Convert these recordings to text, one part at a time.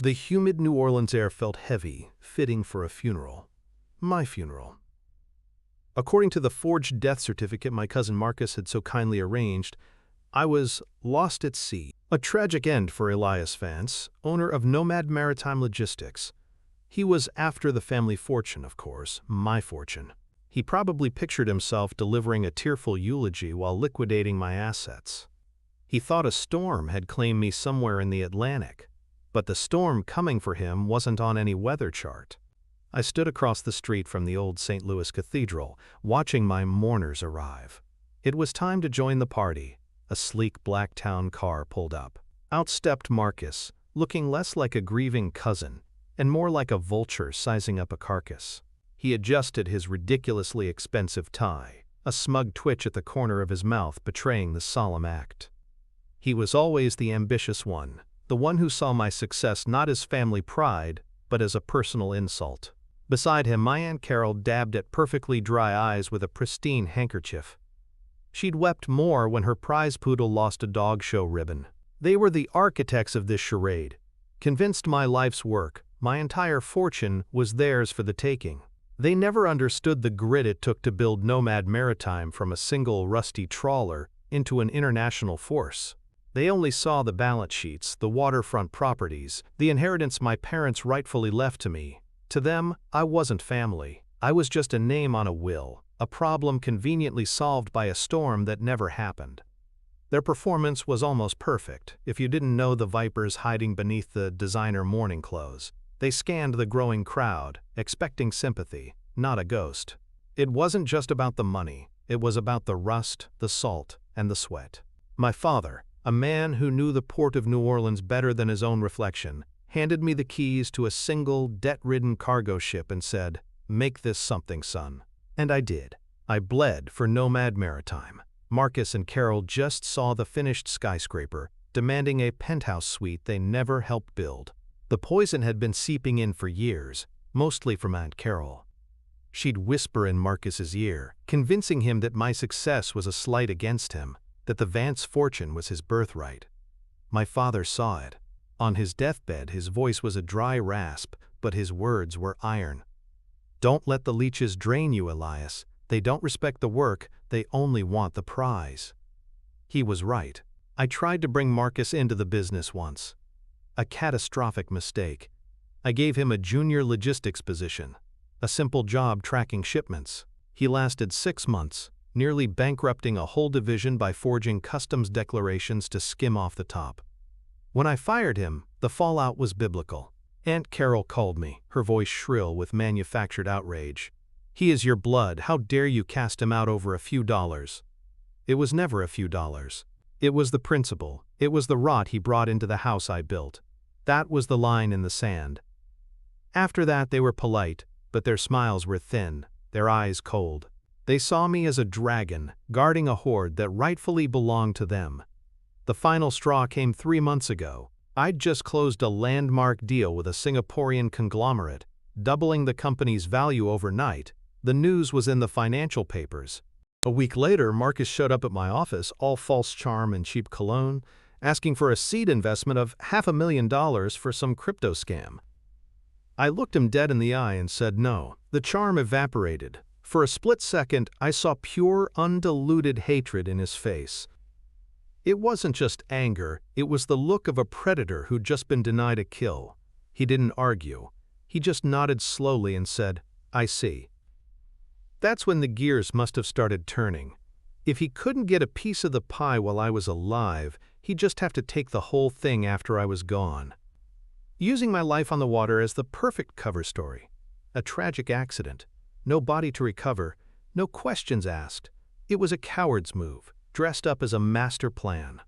The humid New Orleans air felt heavy, fitting for a funeral. My funeral. According to the forged death certificate my cousin Marcus had so kindly arranged, I was lost at sea. A tragic end for Elias Vance, owner of Nomad Maritime Logistics. He was after the family fortune, of course, my fortune. He probably pictured himself delivering a tearful eulogy while liquidating my assets. He thought a storm had claimed me somewhere in the Atlantic, but the storm coming for him wasn't on any weather chart. I stood across the street from the old St. Louis Cathedral, watching my mourners arrive. It was time to join the party. A sleek black town car pulled up. Out stepped Marcus, looking less like a grieving cousin and more like a vulture sizing up a carcass. He adjusted his ridiculously expensive tie, a smug twitch at the corner of his mouth betraying the solemn act. He was always the ambitious one, the one who saw my success not as family pride, but as a personal insult. Beside him, my Aunt Carol dabbed at perfectly dry eyes with a pristine handkerchief. She'd wept more when her prize poodle lost a dog show ribbon. They were the architects of this charade. Convinced my life's work, my entire fortune, was theirs for the taking. They never understood the grit it took to build Nomad Maritime from a single rusty trawler into an international force. They only saw the balance sheets, the waterfront properties, the inheritance my parents rightfully left to me. To them, I wasn't family. I was just a name on a will, a problem conveniently solved by a storm that never happened. Their performance was almost perfect, if you didn't know the vipers hiding beneath the designer mourning clothes. They scanned the growing crowd, expecting sympathy, not a ghost. It wasn't just about the money, it was about the rust, the salt, and the sweat. My father, a man who knew the port of New Orleans better than his own reflection, handed me the keys to a single, debt-ridden cargo ship and said, "Make this something, son." And I did. I bled for Nomad Maritime. Marcus and Carol just saw the finished skyscraper, demanding a penthouse suite they never helped build. The poison had been seeping in for years, mostly from Aunt Carol. She'd whisper in Marcus's ear, convincing him that my success was a slight against him, that the Vance fortune was his birthright. My father saw it. On his deathbed, his voice was a dry rasp, but his words were iron. "Don't let the leeches drain you, Elias. They don't respect the work, they only want the prize." He was right. I tried to bring Marcus into the business once. A catastrophic mistake. I gave him a junior logistics position, a simple job tracking shipments. He lasted 6 months, nearly bankrupting a whole division by forging customs declarations to skim off the top. When I fired him, the fallout was biblical. Aunt Carol called me, her voice shrill with manufactured outrage. "He is your blood, how dare you cast him out over a few dollars?" It was never a few dollars. It was the principle, it was the rot he brought into the house I built. That was the line in the sand. After that they were polite, but their smiles were thin, their eyes cold. They saw me as a dragon, guarding a hoard that rightfully belonged to them. The final straw came 3 months ago. I'd just closed a landmark deal with a Singaporean conglomerate, doubling the company's value overnight. The news was in the financial papers. A week later, Marcus showed up at my office, all false charm and cheap cologne, asking for a seed investment of $500,000 for some crypto scam. I looked him dead in the eye and said no. The charm evaporated. For a split second, I saw pure, undiluted hatred in his face. It wasn't just anger, it was the look of a predator who'd just been denied a kill. He didn't argue. He just nodded slowly and said, "I see." That's when the gears must have started turning. If he couldn't get a piece of the pie while I was alive, he'd just have to take the whole thing after I was gone. Using my life on the water as the perfect cover story. A tragic accident. No body to recover, no questions asked. It was a coward's move, dressed up as a master plan.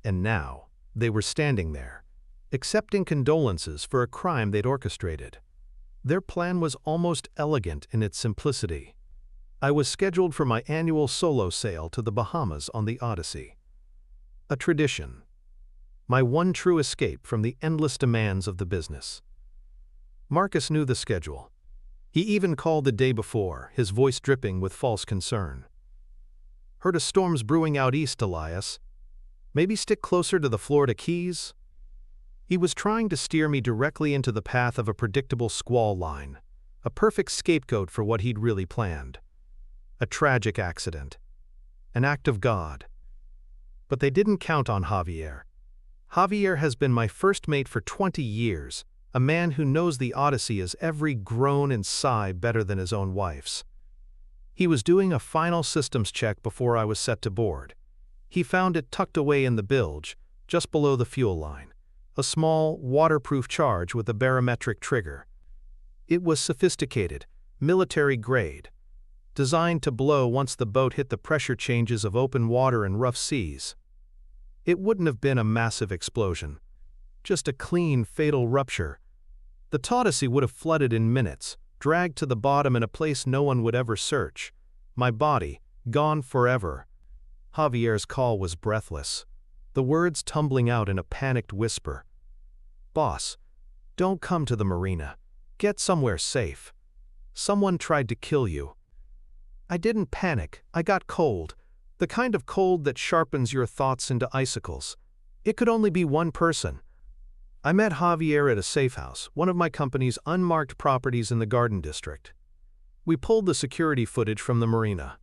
And now, they were standing there, accepting condolences for a crime they'd orchestrated. Their plan was almost elegant in its simplicity. I was scheduled for my annual solo sail to the Bahamas on the Odyssey. A tradition. My one true escape from the endless demands of the business. Marcus knew the schedule. He even called the day before, his voice dripping with false concern. "Heard a storm's brewing out east, Elias. Maybe stick closer to the Florida Keys?" He was trying to steer me directly into the path of a predictable squall line, a perfect scapegoat for what he'd really planned. A tragic accident. An act of God. But they didn't count on Javier. Javier has been my first mate for 20 years, a man who knows the Odyssey as every groan and sigh better than his own wife's. He was doing a final systems check before I was set to board. He found it tucked away in the bilge, just below the fuel line, a small, waterproof charge with a barometric trigger. It was sophisticated, military-grade, designed to blow once the boat hit the pressure changes of open water and rough seas. It wouldn't have been a massive explosion, just a clean, fatal rupture. The Odyssey would have flooded in minutes, dragged to the bottom in a place no one would ever search. My body, gone forever. Javier's call was breathless, the words tumbling out in a panicked whisper. "Boss, don't come to the marina. Get somewhere safe. Someone tried to kill you." I didn't panic, I got cold. The kind of cold that sharpens your thoughts into icicles. It could only be one person. I met Javier at a safe house, one of my company's unmarked properties in the Garden District. We pulled the security footage from the marina.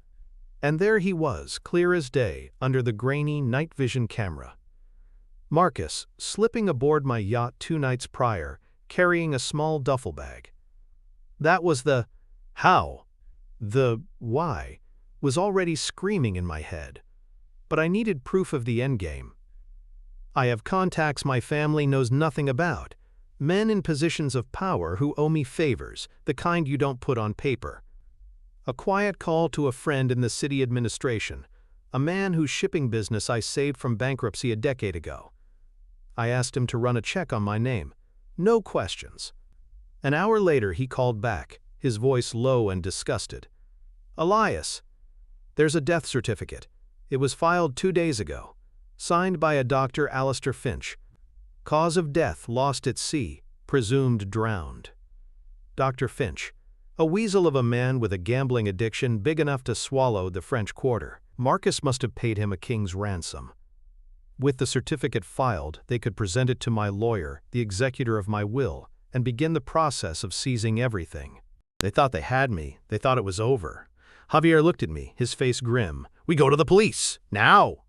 And there he was, clear as day, under the grainy night vision camera. Marcus, slipping aboard my yacht 2 nights prior, carrying a small duffel bag. That was the how. The why was already screaming in my head. But I needed proof of the endgame. I have contacts my family knows nothing about. Men in positions of power who owe me favors, the kind you don't put on paper. A quiet call to a friend in the city administration, a man whose shipping business I saved from bankruptcy a decade ago. I asked him to run a check on my name. No questions. An hour later he called back, his voice low and disgusted. "Elias, there's a death certificate. It was filed 2 days ago. Signed by a Dr. Alistair Finch. Cause of death lost at sea, presumed drowned." Dr. Finch, a weasel of a man with a gambling addiction big enough to swallow the French Quarter. Marcus must have paid him a king's ransom. With the certificate filed, they could present it to my lawyer, the executor of my will, and begin the process of seizing everything. They thought they had me. They thought it was over. Javier looked at me, his face grim. "We go to the police, now!"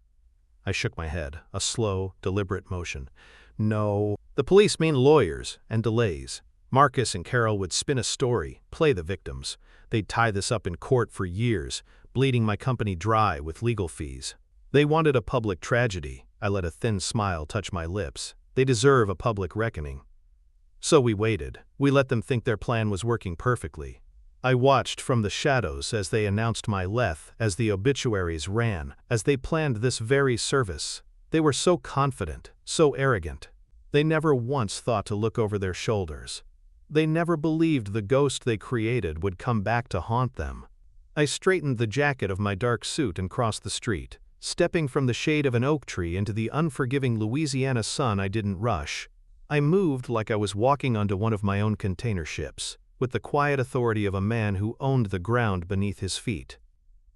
I shook my head, a slow, deliberate motion. No, the police mean lawyers and delays. Marcus and Carol would spin a story, play the victims. They'd tie this up in court for years, bleeding my company dry with legal fees. They wanted a public tragedy. I let a thin smile touch my lips. They deserve a public reckoning. So we waited. We let them think their plan was working perfectly. I watched from the shadows as they announced my death, as the obituaries ran, as they planned this very service. They were so confident, so arrogant. They never once thought to look over their shoulders. They never believed the ghost they created would come back to haunt them. I straightened the jacket of my dark suit and crossed the street. Stepping from the shade of an oak tree into the unforgiving Louisiana sun, I didn't rush. I moved like I was walking onto one of my own container ships, with the quiet authority of a man who owned the ground beneath his feet.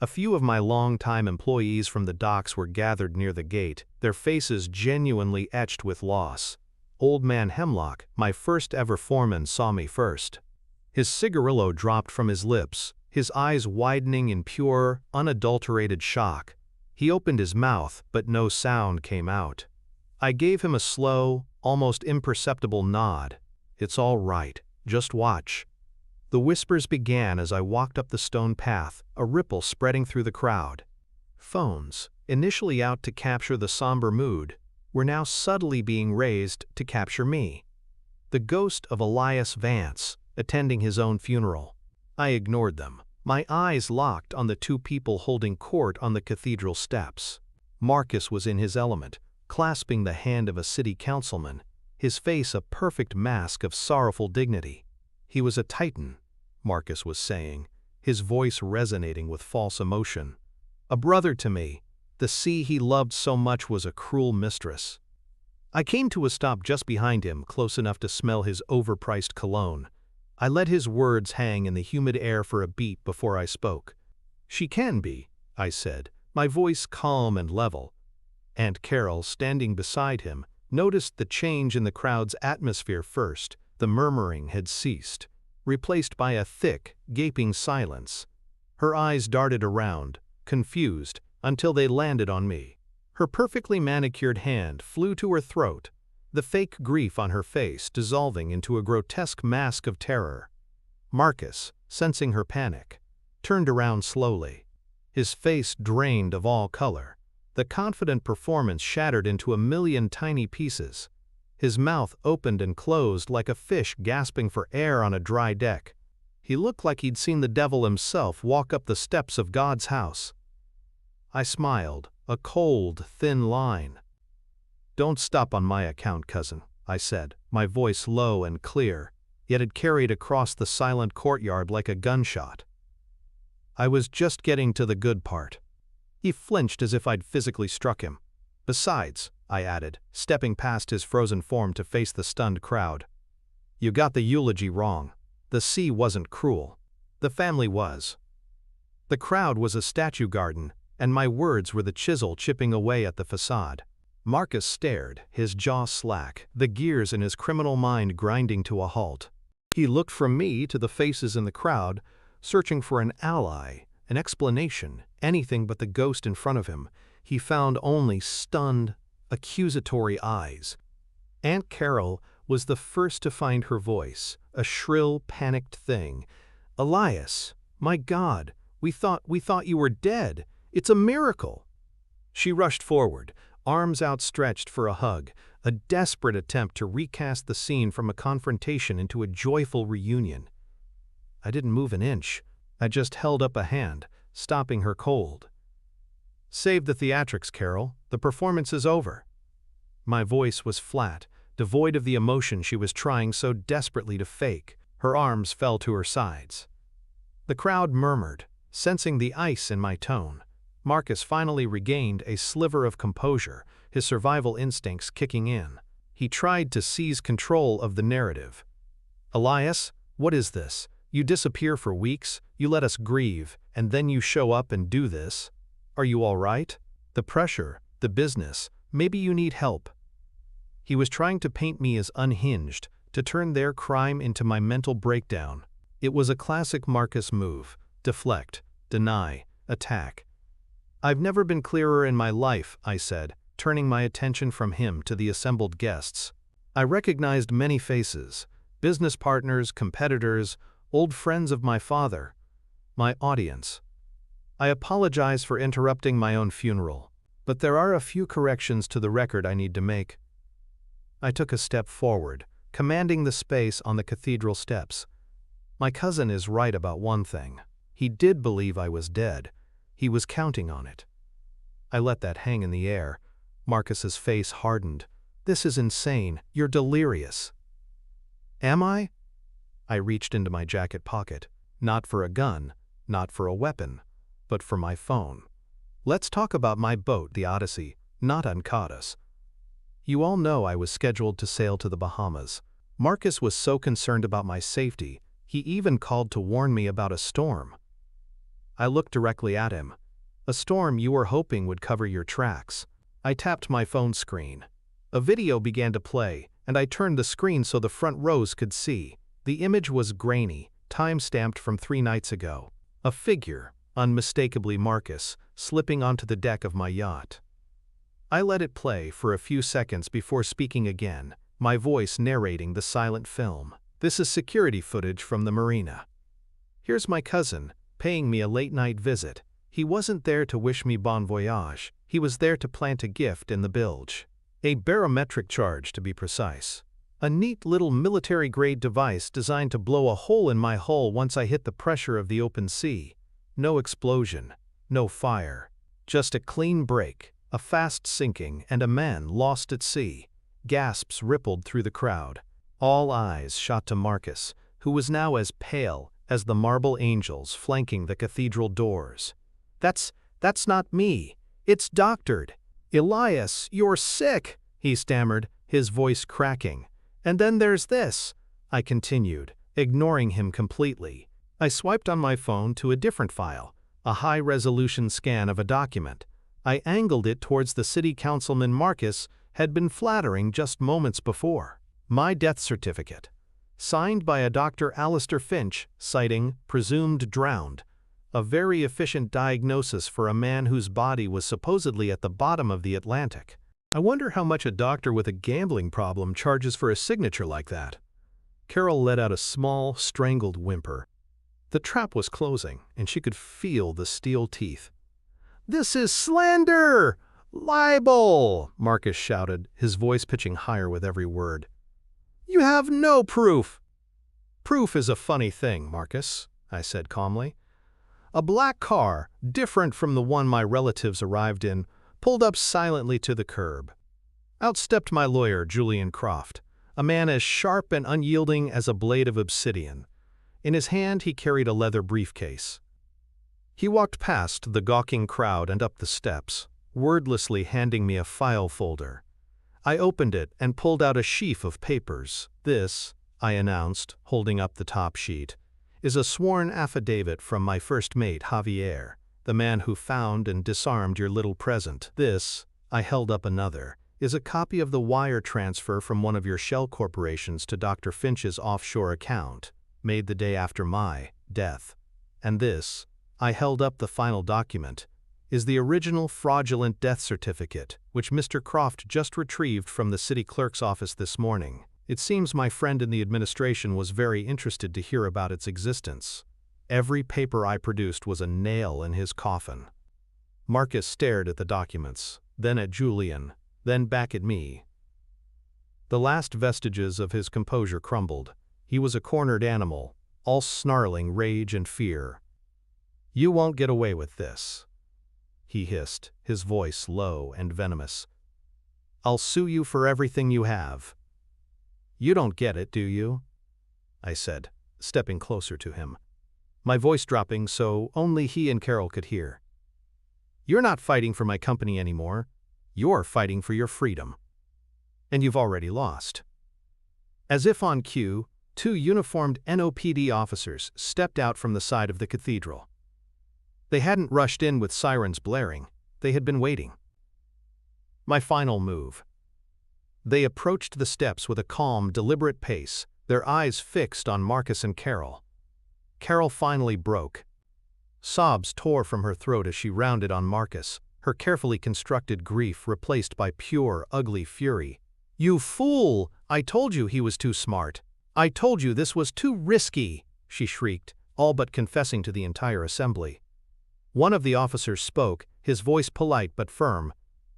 A few of my long-time employees from the docks were gathered near the gate, their faces genuinely etched with loss. Old Man Hemlock, my first-ever foreman, saw me first. His cigarillo dropped from his lips, his eyes widening in pure, unadulterated shock. He opened his mouth, but no sound came out. I gave him a slow, almost imperceptible nod. "It's all right, just watch." The whispers began as I walked up the stone path, a ripple spreading through the crowd. Phones, initially out to capture the somber mood, were now subtly being raised to capture me. The ghost of Elias Vance, attending his own funeral. I ignored them, my eyes locked on the 2 people holding court on the cathedral steps. Marcus was in his element, clasping the hand of a city councilman, his face a perfect mask of sorrowful dignity. He was a titan, Marcus was saying, his voice resonating with false emotion. A brother to me. The sea he loved so much was a cruel mistress. I came to a stop just behind him, close enough to smell his overpriced cologne. I let his words hang in the humid air for a beat before I spoke. "She can be," I said, my voice calm and level. Aunt Carol, standing beside him, noticed the change in the crowd's atmosphere first. The murmuring had ceased, replaced by a thick, gaping silence. Her eyes darted around, confused, until they landed on me. Her perfectly manicured hand flew to her throat, the fake grief on her face dissolving into a grotesque mask of terror. Marcus, sensing her panic, turned around slowly. His face drained of all color. The confident performance shattered into a million tiny pieces. His mouth opened and closed like a fish gasping for air on a dry deck. He looked like he'd seen the devil himself walk up the steps of God's house. I smiled, a cold, thin line. "Don't stop on my account, cousin," I said, my voice low and clear, yet it carried across the silent courtyard like a gunshot. "I was just getting to the good part." He flinched as if I'd physically struck him. "Besides," I added, stepping past his frozen form to face the stunned crowd, "you got the eulogy wrong. The sea wasn't cruel. The family was." The crowd was a statue garden, and my words were the chisel chipping away at the facade. Marcus stared, his jaw slack, the gears in his criminal mind grinding to a halt. He looked from me to the faces in the crowd, searching for an ally, an explanation, anything but the ghost in front of him. He found only stunned, accusatory eyes. Aunt Carol was the first to find her voice, a shrill, panicked thing. "Elias, my God, we thought you were dead. It's a miracle." She rushed forward, arms outstretched for a hug, a desperate attempt to recast the scene from a confrontation into a joyful reunion. I didn't move an inch. I just held up a hand, stopping her cold. "Save the theatrics, Carol. The performance is over." My voice was flat, devoid of the emotion she was trying so desperately to fake. Her arms fell to her sides. The crowd murmured, sensing the ice in my tone. Marcus finally regained a sliver of composure, his survival instincts kicking in. He tried to seize control of the narrative. "Elias, what is this? You disappear for weeks, you let us grieve, and then you show up and do this. Are you all right? The pressure, the business, maybe you need help." He was trying to paint me as unhinged, to turn their crime into my mental breakdown. It was a classic Marcus move: deflect, deny, attack. "I've never been clearer in my life," I said, turning my attention from him to the assembled guests. I recognized many faces: business partners, competitors, old friends of my father, my audience. I apologize for interrupting my own funeral, but there are a few corrections to the record I need to make. I took a step forward, commanding the space on the cathedral steps. My cousin is right about one thing. He did believe I was dead. He was counting on it. I let that hang in the air. Marcus's face hardened. "This is insane. You're delirious." "Am I?" I reached into my jacket pocket, not for a gun, not for a weapon, but for my phone. "Let's talk about my boat, the Odyssey, not Uncautus. You all know I was scheduled to sail to the Bahamas. Marcus was so concerned about my safety, he even called to warn me about a storm." I looked directly at him. "A storm you were hoping would cover your tracks." I tapped my phone screen. A video began to play, and I turned the screen so the front rows could see. The image was grainy, time-stamped from 3 nights ago. A figure, unmistakably Marcus, slipping onto the deck of my yacht. I let it play for a few seconds before speaking again, my voice narrating the silent film. "This is security footage from the marina. Here's my cousin, paying me a late-night visit. He wasn't there to wish me bon voyage. He was there to plant a gift in the bilge. A barometric charge, to be precise. A neat little military-grade device designed to blow a hole in my hull once I hit the pressure of the open sea. No explosion, no fire. Just a clean break, a fast sinking, and a man lost at sea." Gasps rippled through the crowd. All eyes shot to Marcus, who was now as pale as the marble angels flanking the cathedral doors. That's not me. It's doctored." "Elias, you're sick," he stammered, his voice cracking. "And then there's this," I continued, ignoring him completely. I swiped on my phone to a different file, a high-resolution scan of a document. I angled it towards the city councilman Marcus, had been flattering just moments before. My death certificate, signed by a Dr. Alistair Finch, citing presumed drowned, a very efficient diagnosis for a man whose body was supposedly at the bottom of the Atlantic. I wonder how much a doctor with a gambling problem charges for a signature like that. Carol let out a small, strangled whimper. The trap was closing, and she could feel the steel teeth. "This is slander! Libel!" Marcus shouted, his voice pitching higher with every word. "You have no proof." "Proof is a funny thing, Marcus," I said calmly. A black car, different from the one my relatives arrived in, pulled up silently to the curb. Out stepped my lawyer, Julian Croft, a man as sharp and unyielding as a blade of obsidian. In his hand he carried a leather briefcase. He walked past the gawking crowd and up the steps, wordlessly handing me a file folder. I opened it and pulled out a sheaf of papers. "This," I announced, holding up the top sheet, "is a sworn affidavit from my first mate, Javier, the man who found and disarmed your little present. This," I held up another, "is a copy of the wire transfer from one of your shell corporations to Dr. Finch's offshore account, made the day after my death. And this," I held up the final document, "is the original fraudulent death certificate, which Mr. Croft just retrieved from the city clerk's office this morning. It seems my friend in the administration was very interested to hear about its existence. Every paper I produced was a nail in his coffin." Marcus stared at the documents, then at Julian, then back at me. The last vestiges of his composure crumbled. He was a cornered animal, all snarling rage and fear. "You won't get away with this," he hissed, his voice low and venomous. "I'll sue you for everything you have." "You don't get it, do you?" I said, stepping closer to him, my voice dropping so only he and Carol could hear. "You're not fighting for my company anymore. You're fighting for your freedom. And you've already lost." As if on cue, 2 uniformed NOPD officers stepped out from the side of the cathedral. They hadn't rushed in with sirens blaring. They had been waiting. My final move. They approached the steps with a calm, deliberate pace, their eyes fixed on Marcus and Carol. Carol finally broke. Sobs tore from her throat as she rounded on Marcus, her carefully constructed grief replaced by pure, ugly fury. "You fool! I told you he was too smart. I told you this was too risky," she shrieked, all but confessing to the entire assembly. One of the officers spoke, his voice polite but firm.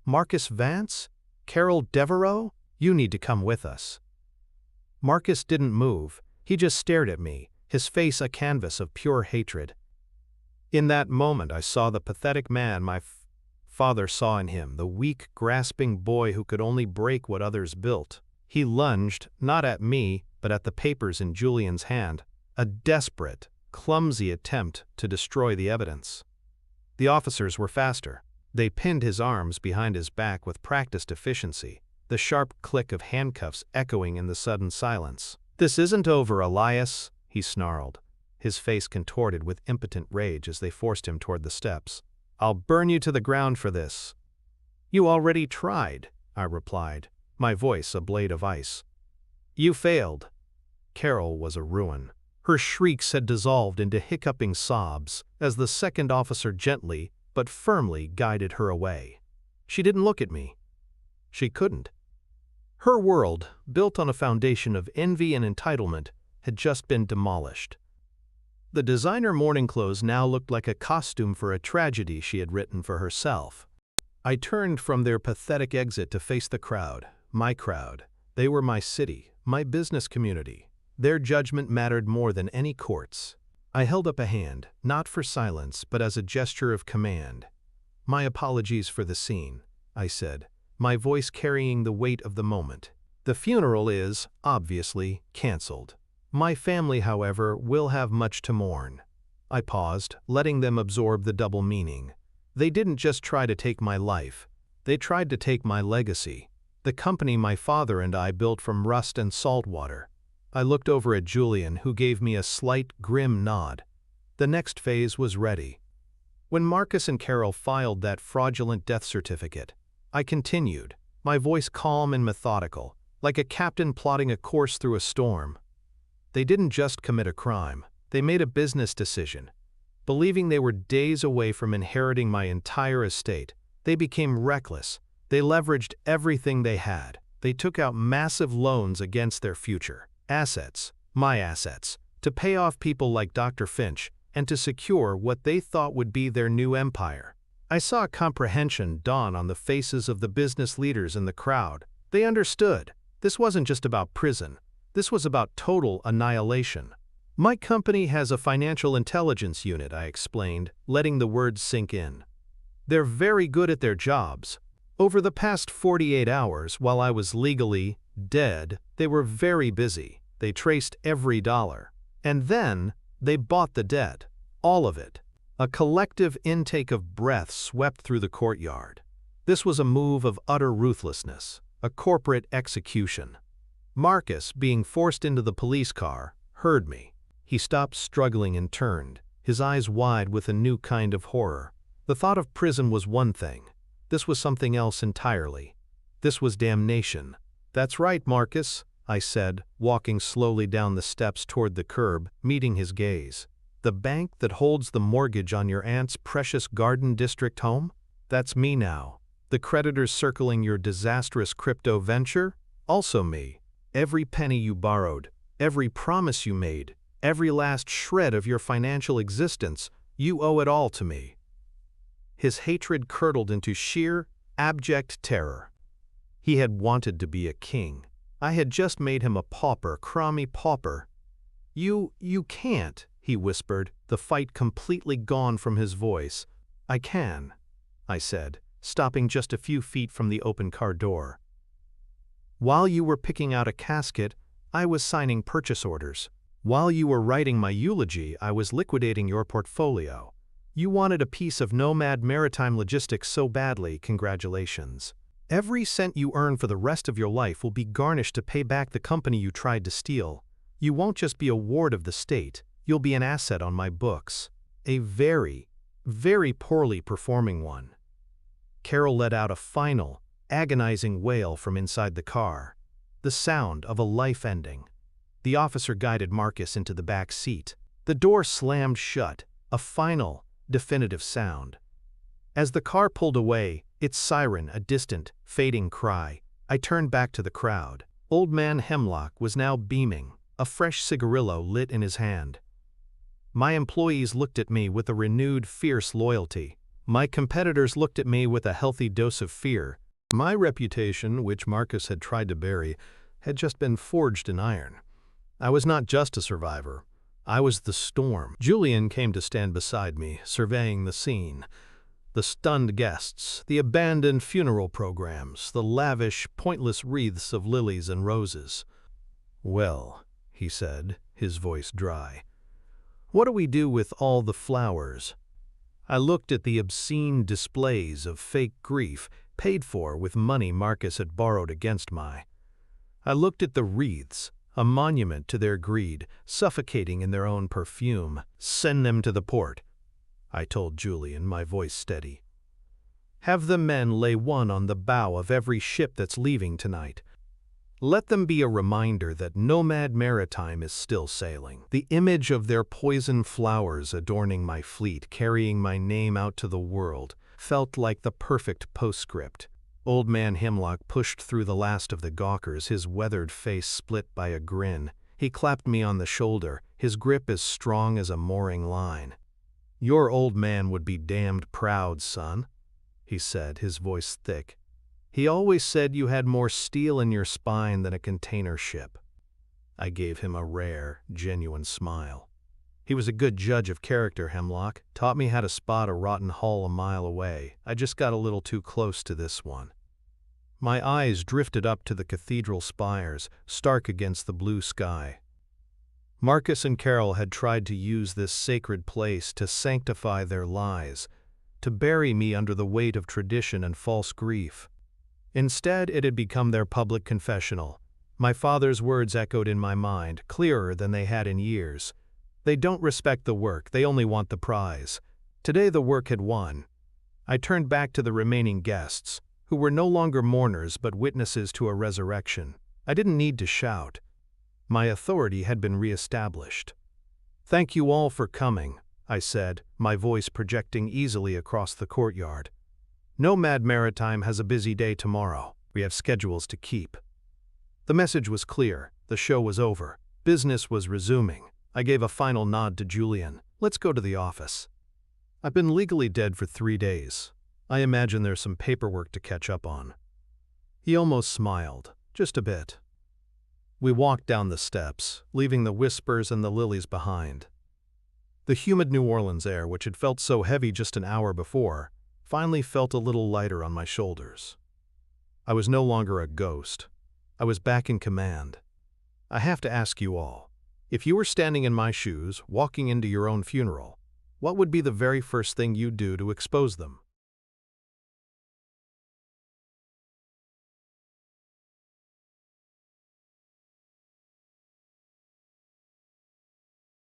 "Marcus Vance? Carol Devereaux? You need to come with us." Marcus didn't move. He just stared at me, his face a canvas of pure hatred. In that moment I saw the pathetic man my father saw in him, the weak, grasping boy who could only break what others built. He lunged, not at me, but at the papers in Julian's hand, a desperate, clumsy attempt to destroy the evidence. The officers were faster. They pinned his arms behind his back with practiced efficiency, the sharp click of handcuffs echoing in the sudden silence. "This isn't over, Elias," he snarled, his face contorted with impotent rage as they forced him toward the steps. "I'll burn you to the ground for this." "You already tried," I replied, my voice a blade of ice. "You failed." Carol was a ruin. Her shrieks had dissolved into hiccuping sobs as the second officer gently but firmly guided her away. She didn't look at me. She couldn't. Her world, built on a foundation of envy and entitlement, had just been demolished. The designer mourning clothes now looked like a costume for a tragedy she had written for herself. I turned from their pathetic exit to face the crowd, my crowd. They were my city, my business community. Their judgment mattered more than any courts. I held up a hand, not for silence, but as a gesture of command. "My apologies for the scene," I said, my voice carrying the weight of the moment. "The funeral is, obviously, canceled. My family, however, will have much to mourn." I paused, letting them absorb the double meaning. They didn't just try to take my life. They tried to take my legacy, the company my father and I built from rust and salt water. I looked over at Julian, who gave me a slight, grim nod. The next phase was ready. When Marcus and Carol filed that fraudulent death certificate, I continued, my voice calm and methodical, like a captain plotting a course through a storm. They didn't just commit a crime, they made a business decision. Believing they were days away from inheriting my entire estate, they became reckless. They leveraged everything they had. They took out massive loans against their future assets, my assets, to pay off people like Dr. Finch and to secure what they thought would be their new empire. I saw comprehension dawn on the faces of the business leaders in the crowd. They understood. This wasn't just about prison. This was about total annihilation. My company has a financial intelligence unit, I explained, letting the words sink in. They're very good at their jobs. Over the past 48 hours, while I was legally dead, they were very busy. They traced every dollar. And then, they bought the debt. All of it. A collective intake of breath swept through the courtyard. This was a move of utter ruthlessness, a corporate execution. Marcus, being forced into the police car, heard me. He stopped struggling and turned, his eyes wide with a new kind of horror. The thought of prison was one thing. This was something else entirely. This was damnation. "That's right, Marcus," I said, walking slowly down the steps toward the curb, meeting his gaze. "The bank that holds the mortgage on your aunt's precious Garden District home? That's me now. The creditors circling your disastrous crypto venture? Also me. Every penny you borrowed, every promise you made, every last shred of your financial existence, you owe it all to me." His hatred curdled into sheer, abject terror. He had wanted to be a king. I had just made him a pauper, crummy pauper. You can't," he whispered, the fight completely gone from his voice. "I can," I said, stopping just a few feet from the open car door. "While you were picking out a casket, I was signing purchase orders. While you were writing my eulogy, I was liquidating your portfolio. You wanted a piece of Nomad Maritime Logistics so badly, congratulations. Every cent you earn for the rest of your life will be garnished to pay back the company you tried to steal. You won't just be a ward of the state, you'll be an asset on my books. A very, very poorly performing one." Carol let out a final, agonizing wail from inside the car. The sound of a life ending. The officer guided Marcus into the back seat. The door slammed shut, a final, definitive sound. As the car pulled away, its siren a distant, fading cry, I turned back to the crowd. Old Man Hemlock was now beaming, a fresh cigarillo lit in his hand. My employees looked at me with a renewed, fierce loyalty. My competitors looked at me with a healthy dose of fear. My reputation, which Marcus had tried to bury, had just been forged in iron. I was not just a survivor. I was the storm. Julian came to stand beside me, surveying the scene. The stunned guests, the abandoned funeral programs, the lavish, pointless wreaths of lilies and roses. "Well," he said, his voice dry, "what do we do with all the flowers?" I looked at the obscene displays of fake grief paid for with money Marcus had borrowed against my. I looked at the wreaths, a monument to their greed, suffocating in their own perfume. "Send them to the port," I told Julian, my voice steady. "Have the men lay one on the bow of every ship that's leaving tonight. Let them be a reminder that Nomad Maritime is still sailing. The image of their poison flowers adorning my fleet, carrying my name out to the world, felt like the perfect postscript." Old Man Hemlock pushed through the last of the gawkers, his weathered face split by a grin. He clapped me on the shoulder, his grip as strong as a mooring line. "Your old man would be damned proud, son," he said, his voice thick. "He always said you had more steel in your spine than a container ship." I gave him a rare, genuine smile. He was a good judge of character, Hemlock. Taught me how to spot a rotten hull a mile away. I just got a little too close to this one. My eyes drifted up to the cathedral spires, stark against the blue sky. Marcus and Carol had tried to use this sacred place to sanctify their lies, to bury me under the weight of tradition and false grief. Instead, it had become their public confessional. My father's words echoed in my mind, clearer than they had in years. They don't respect the work, they only want the prize. Today the work had won. I turned back to the remaining guests. who were no longer mourners but witnesses to a resurrection. I didn't need to shout. My authority had been re-established. "Thank you all for coming," I said, my voice projecting easily across the courtyard. "Nomad Maritime has a busy day tomorrow. We have schedules to keep." The message was clear. The show was over. Business was resuming. I gave a final nod to Julian. "Let's go to the office." "I've been legally dead for 3 days. I imagine there's some paperwork to catch up on." He almost smiled, just a bit. We walked down the steps, leaving the whispers and the lilies behind. The humid New Orleans air, which had felt so heavy just an hour before, finally felt a little lighter on my shoulders. I was no longer a ghost. I was back in command. I have to ask you all, if you were standing in my shoes, walking into your own funeral, what would be the very first thing you'd do to expose them?